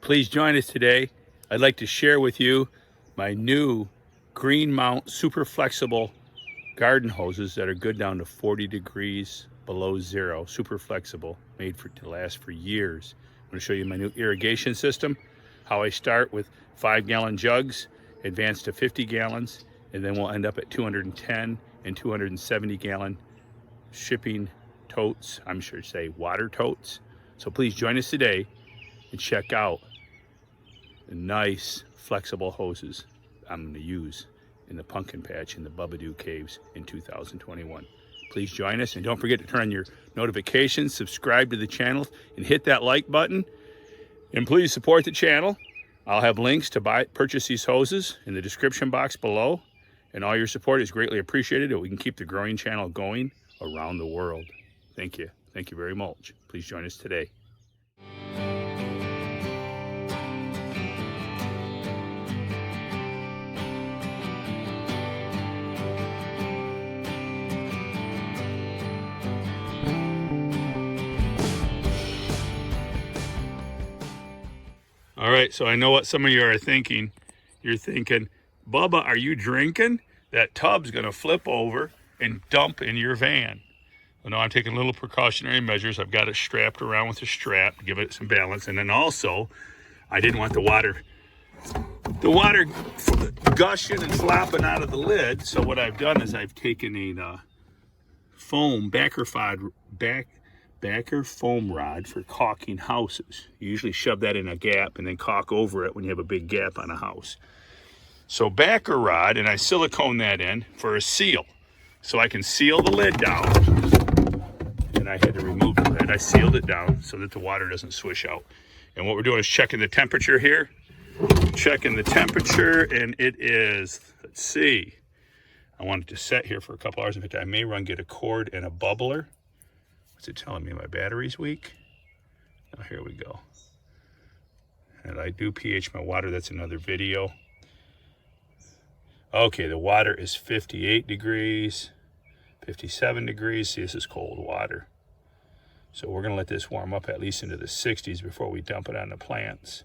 Please join us today. I'd like to share with you my new green mount super flexible garden hoses that are good down to 40 degrees below zero, super flexible, made to last for years. I'm going to show you my new irrigation system, how I start with 5-gallon jugs, advance to 50 gallons, and then we'll end up at 210 and 270 gallon shipping totes, I'm sure to say water totes. So please join us today and check out the nice flexible hoses I'm going to use in the pumpkin patch in the Bubadoo Caves in 2021. Please join us, and don't forget to turn on your notifications, subscribe to the channel, and hit that like button. And please support the channel. I'll have links to purchase these hoses in the description box below, and all your support is greatly appreciated, and we can keep the growing channel going around the world. Thank you. Thank you very much. Please join us today. All right, so I know what some of you are thinking. You're thinking, Bubba, are you drinking? That tub's gonna flip over and dump in your van. Well, no, I'm taking little precautionary measures. I've got it strapped around with a strap to give it some balance. And then also, I didn't want the water gushing and flopping out of the lid. So what I've done is I've taken a foam backer foam rod for caulking houses. You usually shove that in a gap and then caulk over it when you have a big gap on a house. So backer rod, and I silicone that in for a seal, so I can seal the lid down. And I had to remove the lid. I sealed it down so that the water doesn't swish out. And what we're doing is checking the temperature here. Checking the temperature, and it is, let's see, I want it to set here for a couple hours. In fact, I may get a cord and a bubbler. What's it telling me? My battery's weak? Oh, here we go. And I do pH my water. That's another video. Okay, the water is 58 degrees, 57 degrees. See, this is cold water. So we're gonna let this warm up at least into the 60s before we dump it on the plants.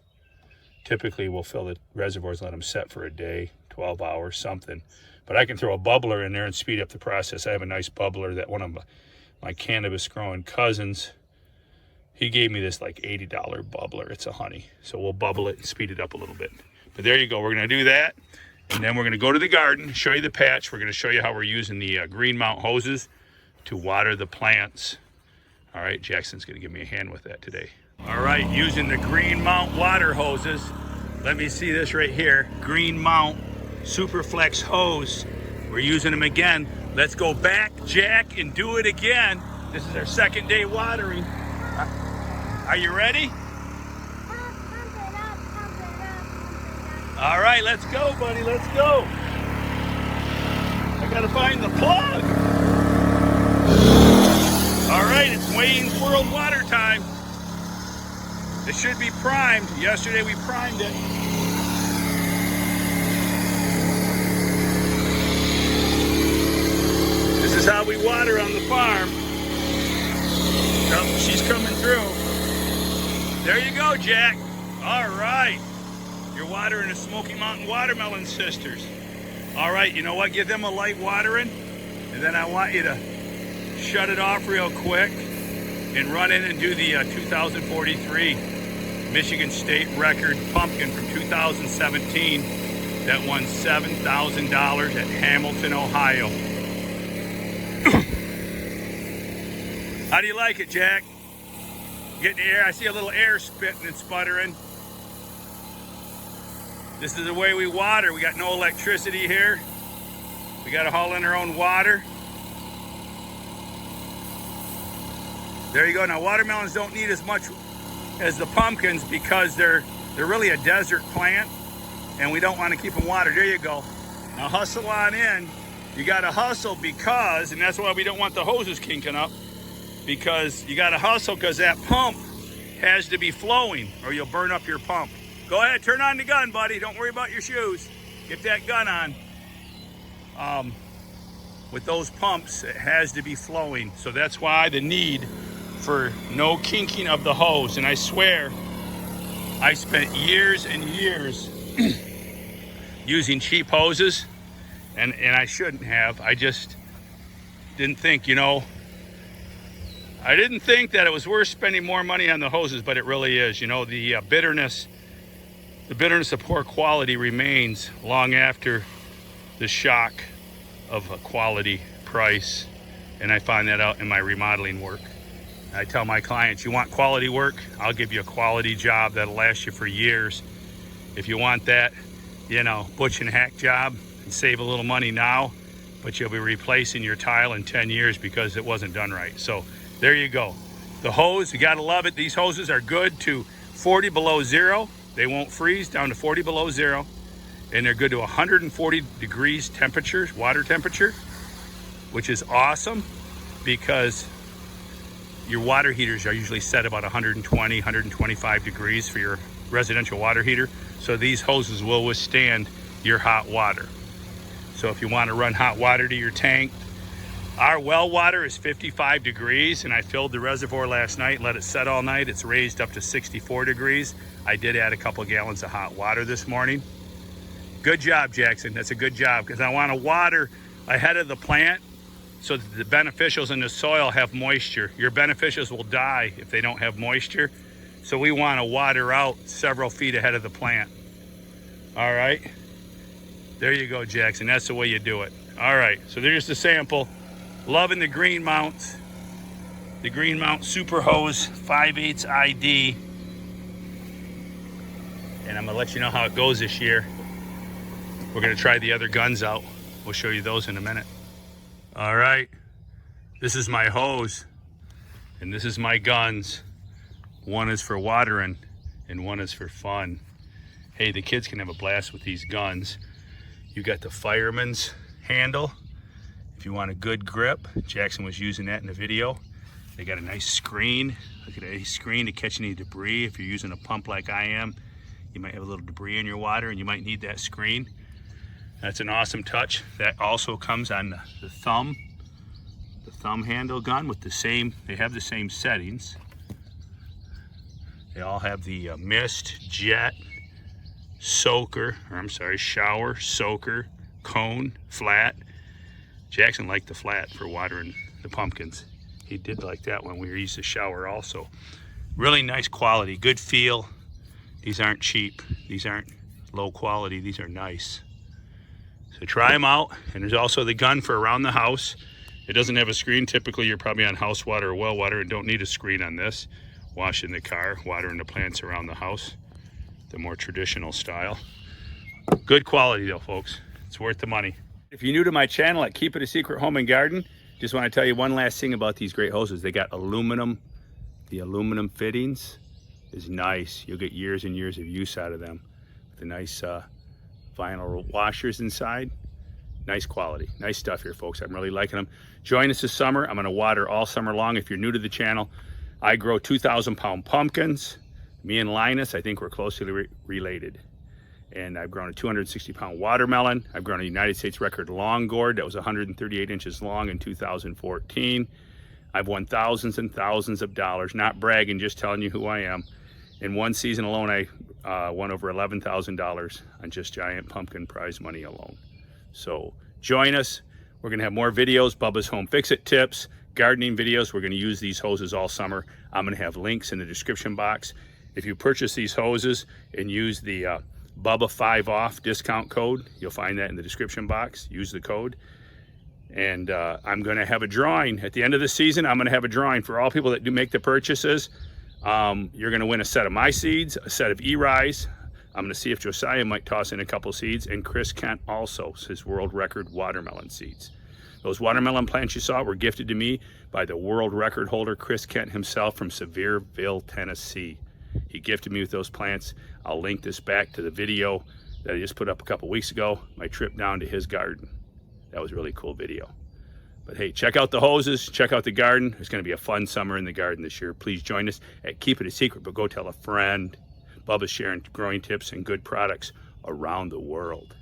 Typically, we'll fill the reservoirs, let them set for a day, 12 hours, something. But I can throw a bubbler in there and speed up the process. I have a nice bubbler that one of my cannabis growing cousins, he gave me this like $80 bubbler. It's a honey. So we'll bubble it and speed it up a little bit. But there you go. We're going to do that. And then we're going to go to the garden, show you the patch. We're going to show you how we're using the green mount hoses to water the plants. All right, Jackson's going to give me a hand with that today. All right, using the green mount water hoses. Let me see this right here. Green mount Superflex hose. We're using them again. Let's go back, Jack, and do it again. This is our second day watering. Are you ready? All right, let's go, buddy. Let's go. I gotta find the plug. All right, it's Wayne's World water time. It should be primed. Yesterday we primed it. This is how we water on the farm. Oh, she's coming through. There you go, Jack. All right. You're watering the Smoky Mountain Watermelon Sisters. All right, you know what? Give them a light watering, and then I want you to shut it off real quick and run in and do the 2043 Michigan State record pumpkin from 2017 that won $7,000 at Hamilton, Ohio. How do you like it, Jack? Getting the air? I see a little air spitting and sputtering. This is the way we water. We got no electricity here. We got to haul in our own water. There you go. Now, watermelons don't need as much as the pumpkins because they're really a desert plant, and we don't want to keep them watered. There you go. Now hustle on in. You got to hustle because, and that's why we don't want the hoses kinking up, because you got to hustle because that pump has to be flowing or you'll burn up your pump. Go ahead, turn on the gun, buddy. Don't worry about your shoes. Get that gun on. With those pumps, it has to be flowing. So that's why the need for no kinking of the hose. And I swear, I spent years and years using cheap hoses, and I shouldn't have. I just didn't think, you know, I didn't think that it was worth spending more money on the hoses, but it really is. You know, the bitterness of poor quality remains long after the shock of a quality price, and I find that out in my remodeling work. I tell my clients, you want quality work, I'll give you a quality job that'll last you for years. If you want that, you know, butch and hack job and save a little money now, but you'll be replacing your tile in 10 years because it wasn't done right. So there you go. The hose, you gotta love it. These hoses are good to 40 below zero. They won't freeze down to 40 below zero. And they're good to 140 degrees temperature, water temperature, which is awesome because your water heaters are usually set about 120, 125 degrees for your residential water heater. So these hoses will withstand your hot water. So if you want to run hot water to your tank, our well water is 55 degrees, and I filled the reservoir last night, let it set all night. It's raised up to 64 degrees. I did add a couple gallons of hot water this morning. Good job, Jackson. That's a good job, because I want to water ahead of the plant so that the beneficials in the soil have moisture. Your beneficials will die if they don't have moisture. So we want to water out several feet ahead of the plant. All right. There you go, Jackson. That's the way you do it. All right. So there's the sample. Loving the Green Mounts. The Green Mount Super Hose 5/8 ID. And I'm going to let you know how it goes this year. We're going to try the other guns out. We'll show you those in a minute. All right, this is my hose, and this is my guns. One is for watering, and one is for fun. Hey, the kids can have a blast with these guns. You got the fireman's handle. If you want a good grip, Jackson was using that in the video. They got a nice screen. Look at a screen to catch any debris. If you're using a pump like I am, you might have a little debris in your water, and you might need that screen. That's an awesome touch. That also comes on the thumb handle gun with the same, they have the same settings. They all have the mist, jet, soaker, shower, soaker, cone, flat. Jackson liked the flat for watering the pumpkins. He did like that when we used the shower also. Really nice quality, good feel. These aren't cheap. These aren't low quality. These are nice. So try them out. And there's also the gun for around the house. It doesn't have a screen. Typically you're probably on house water or well water and don't need a screen on this. Washing the car, watering the plants around the house, the more traditional style. Good quality though, folks. It's worth the money. If you're new to my channel at Keep It a Secret Home and Garden, just want to tell you one last thing about these great hoses. They got aluminum. The aluminum fittings is nice. You'll get years and years of use out of them. The nice vinyl washers inside. Nice quality, nice stuff here, folks. I'm really liking them. Join us this summer. I'm going to water all summer long. If you're new to the channel, I grow 2,000-pound pumpkins. Me and Linus, I think we're closely related. And I've grown a 260-pound watermelon. I've grown a United States record long gourd that was 138 inches long in 2014. I've won thousands and thousands of dollars. Not bragging, just telling you who I am. In one season alone, I won over $11,000 on just giant pumpkin prize money alone. So join us. We're going to have more videos, Bubba's Home Fix-It tips, gardening videos. We're going to use these hoses all summer. I'm going to have links in the description box. If you purchase these hoses and use the Bubba 5 off discount code, you'll find that in the description box. Use the code. And I'm going to have a drawing at the end of the season. I'm going to have a drawing for all people that do make the purchases. You're going to win a set of my seeds, a set of E-Rise. I'm going to see if Josiah might toss in a couple seeds, and Chris Kent also, his world record watermelon seeds. Those watermelon plants you saw were gifted to me by the world record holder, Chris Kent himself from Sevierville, Tennessee. He gifted me with those plants. I'll link this back to the video that I just put up a couple weeks ago, my trip down to his garden. That was a really cool video. But hey, check out the hoses, check out the garden. It's going to be a fun summer in the garden this year. Please join us at Keep It a Secret, but go tell a friend. Bubba's sharing growing tips and good products around the world.